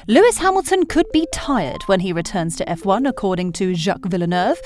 Lewis Hamilton could be tired when he returns to F1, according to Jacques Villeneuve.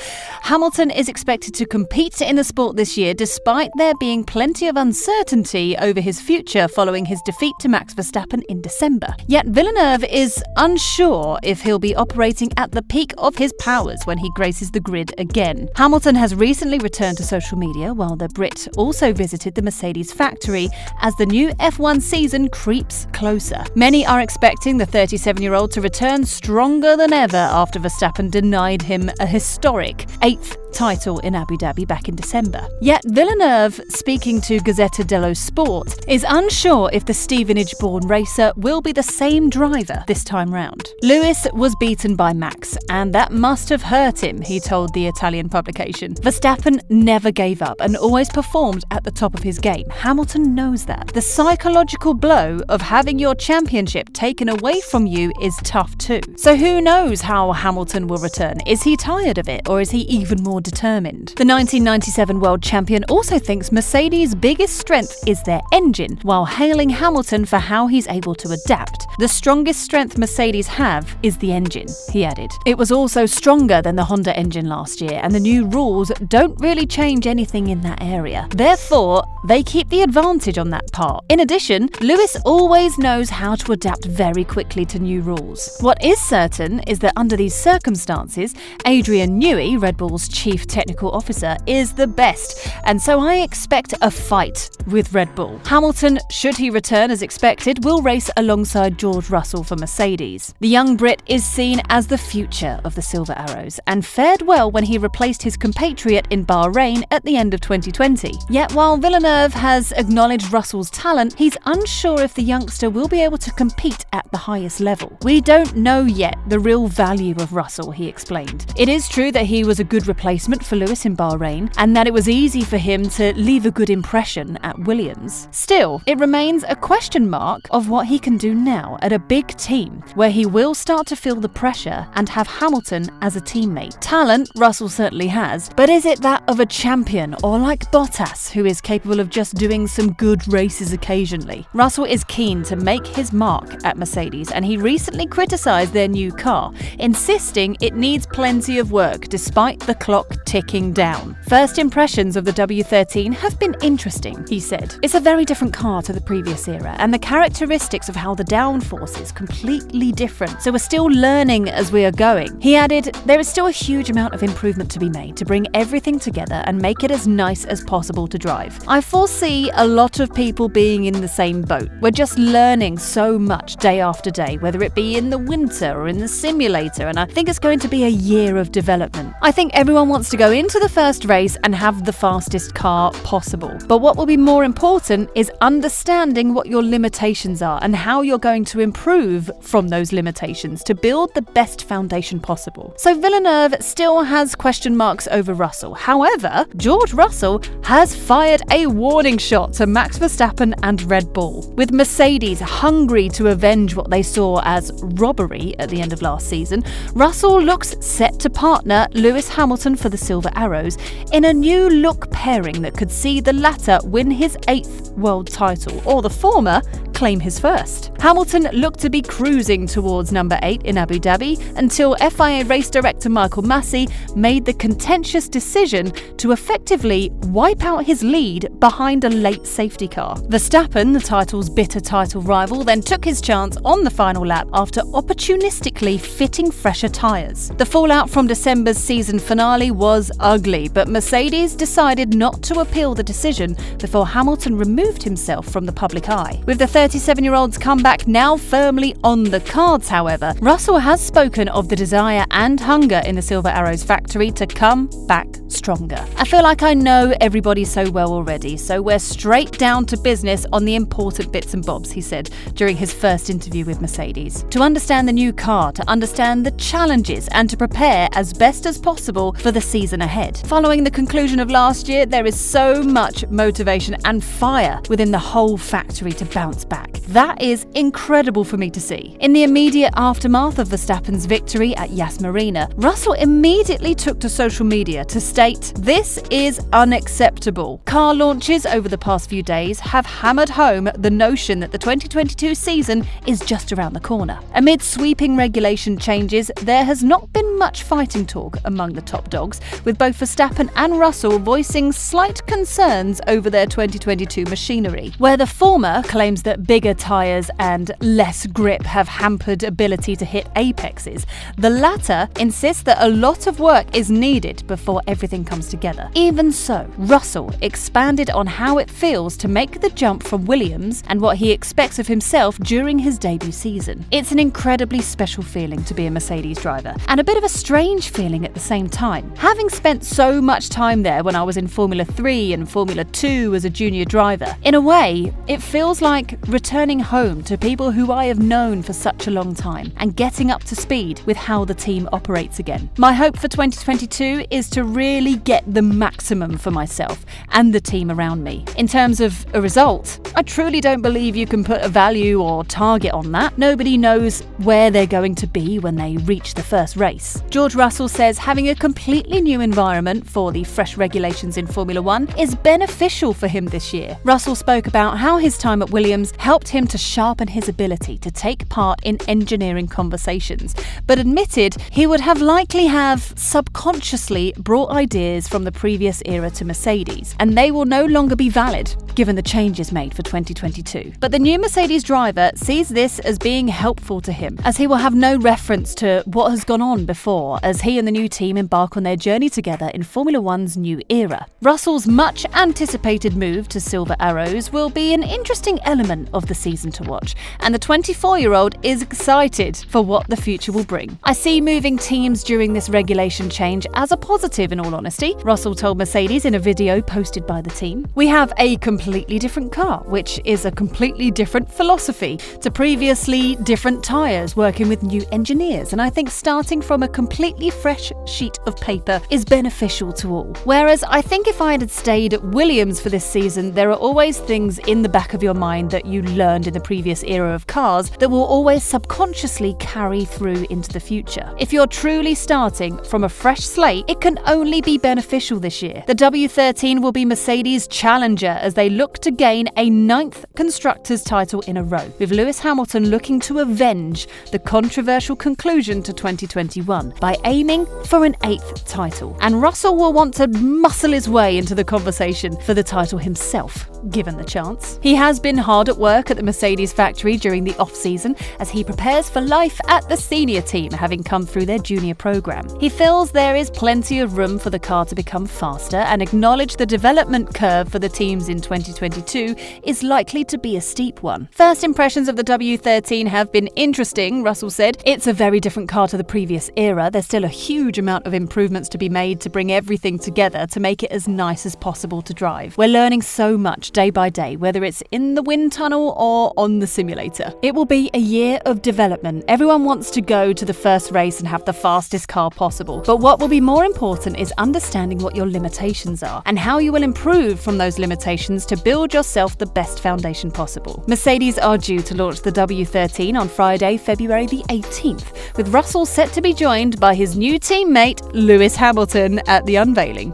Hamilton is expected to compete in the sport this year, despite there being plenty of uncertainty over his future following his defeat to Max Verstappen in December. Yet Villeneuve is unsure if he'll be operating at the peak of his powers when he graces the grid again. Hamilton has recently returned to social media, while the Brit also visited the Mercedes factory as the new F1 season creeps closer. Many are expecting the 37-year-old to return stronger than ever after Verstappen denied him a historic 8th title in Abu Dhabi back in December. Yet Villeneuve, speaking to Gazzetta dello Sport, is unsure if the Stevenage-born racer will be the same driver this time round. Lewis was beaten by Max, and that must have hurt him, he told the Italian publication. Verstappen never gave up and always performed at the top of his game. Hamilton knows that. The psychological blow of having your championship taken away from you is tough too. So who knows how Hamilton will return? Is he tired of it, or is he even more determined? The 1997 world champion also thinks Mercedes' biggest strength is their engine, while hailing Hamilton for how he's able to adapt. The strongest strength Mercedes have is the engine, he added. It was also stronger than the Honda engine last year, and the new rules don't really change anything in that area. Therefore, they keep the advantage on that part. In addition, Lewis always knows how to adapt very quickly to new rules. What is certain is that under these circumstances, Adrian Newey, Red Bull's chief technical officer, is the best, and so I expect a fight with Red Bull. Hamilton, should he return as expected, will race alongside George Russell for Mercedes. The young Brit is seen as the future of the Silver Arrows and fared well when he replaced his compatriot in Bahrain at the end of 2020. Yet while Villeneuve has acknowledged Russell's talent, he's unsure if the youngster will be able to compete at the highest level. We don't know yet the real value of Russell, he explained. It is true that he was a good replacement for Lewis in Bahrain, and that it was easy for him to leave a good impression at Williams. Still, it remains a question mark of what he can do now at a big team, where he will start to feel the pressure and have Hamilton as a teammate. Talent, Russell certainly has, but is it that of a champion, or like Bottas, who is capable of just doing some good races occasionally? Russell is keen to make his mark at Mercedes, and he recently criticised their new car, insisting it needs plenty of work despite the clock ticking down. First impressions of the W13 have been interesting, he said. It's a very different car to the previous era, and the characteristics of how the downforce is completely different, so we're still learning as we are going. He added, there is still a huge amount of improvement to be made to bring everything together and make it as nice as possible to drive. I foresee a lot of people being in the same boat. We're just learning so much day after day, whether it be in the winter or in the simulator, and I think it's going to be a year of development. I think everyone wants to go into the first race and have the fastest car possible. But what will be more important is understanding what your limitations are and how you're going to improve from those limitations to build the best foundation possible. So Villeneuve still has question marks over Russell. However, George Russell has fired a warning shot to Max Verstappen and Red Bull. With Mercedes hungry to avenge what they saw as robbery at the end of last season, Russell looks set to partner Lewis Hamilton for the Silver Arrows in a new look pairing that could see the latter win his 8th world title, or the former claim his first. Hamilton looked to be cruising towards number 8 in Abu Dhabi until FIA race director Michael Massey made the contentious decision to effectively wipe out his lead behind a late safety car. Verstappen, the title's bitter title rival, then took his chance on the final lap after opportunistically fitting fresher tyres. The fallout from December's season finale was ugly, but Mercedes decided not to appeal the decision before Hamilton removed himself from the public eye. With the 37-year-old's comeback now firmly on the cards, however, Russell has spoken of the desire and hunger in the Silver Arrows factory to come back stronger. I feel like I know everybody so well already, so we're straight down to business on the important bits and bobs, he said during his first interview with Mercedes. To understand the new car, to understand the challenges, and to prepare as best as possible for the season ahead. Following the conclusion of last year, there is so much motivation and fire within the whole factory to bounce back. That is incredible for me to see. In the immediate aftermath of Verstappen's victory at Yas Marina, Russell immediately took to social media to state, "This is unacceptable." Car launches over the past few days have hammered home the notion that the 2022 season is just around the corner. Amid sweeping regulation changes, there has not been much fighting talk among the top dogs, with both Verstappen and Russell voicing slight concerns over their 2022 machinery. Where the former claims that bigger tyres and less grip have hampered ability to hit apexes, the latter insists that a lot of work is needed before everything comes together. Even so, Russell expanded on how it feels to make the jump from Williams and what he expects of himself during his debut season. "It's an incredibly special feeling to be a Mercedes driver, and a bit of a strange feeling at the same time. Having spent so much time there when I was in Formula 3 and Formula 2 as a junior driver, in a way, it feels like returning home to people who I have known for such a long time and getting up to speed with how the team operates again. My hope for 2022 is to really get the maximum for myself and the team around me. In terms of a result, I truly don't believe you can put a value or target on that. Nobody knows where they're going to be when they reach the first race." George Russell says having a completely new environment for the fresh regulations in Formula 1 is beneficial for him this year. Russell spoke about how his time at Williams helped him to sharpen his ability to take part in engineering conversations, but admitted he would likely have subconsciously brought ideas from the previous era to Mercedes, and they will no longer be valid given the changes made for 2022. But the new Mercedes driver sees this as being helpful to him, as he will have no reference to what has gone on before as he and the new team embark on their journey together in Formula 1's new era. Russell's much anticipated move to Silver Arrows will be an interesting element of the season to watch, and the 24-year-old is excited for what the future will bring. "I see moving teams during this regulation change as a positive, in all honesty," Russell told Mercedes in a video posted by the team. "We have a completely different car, which is a completely different philosophy to previously different tyres, working with new engineers, and I think starting from a completely fresh sheet of paper is beneficial to all. Whereas I think if I had stayed at Williams for this season, there are always things in the back of your mind that you learned in the previous era of cars that will always subconsciously carry through into the future. If you're truly starting from a fresh slate, it can only be beneficial this year. The W13 will be Mercedes' challenger as they look to gain a 9th Constructors' title in a row, with Lewis Hamilton looking to avenge the controversial conclusion to 2021 by aiming for an 8th title. And Russell will want to muscle his way into the conversation for the title himself, given the chance. He has been hard at work at the Mercedes factory during the off-season as he prepares for life at the senior team, having come through their junior program. He feels there is plenty of room for the car to become faster and acknowledge the development curve for the teams in 2022 is likely to be a steep one. "First impressions of the W13 have been interesting," Russell said. "It's a very different car to the previous era. There's still a huge amount of improvements to be made to bring everything together to make it as nice as possible to drive. We're learning so much day by day, whether it's in the wind tunnel or on the simulator. It will be a year of development. Everyone wants to go to the first race and have the fastest car possible. But what will be more important is understanding what your limitations are and how you will improve from those limitations to build yourself the best foundation possible." Mercedes are due to launch the W13 on Friday, February the 18th, with Russell set to be joined by his new teammate Lewis Hamilton at the unveiling.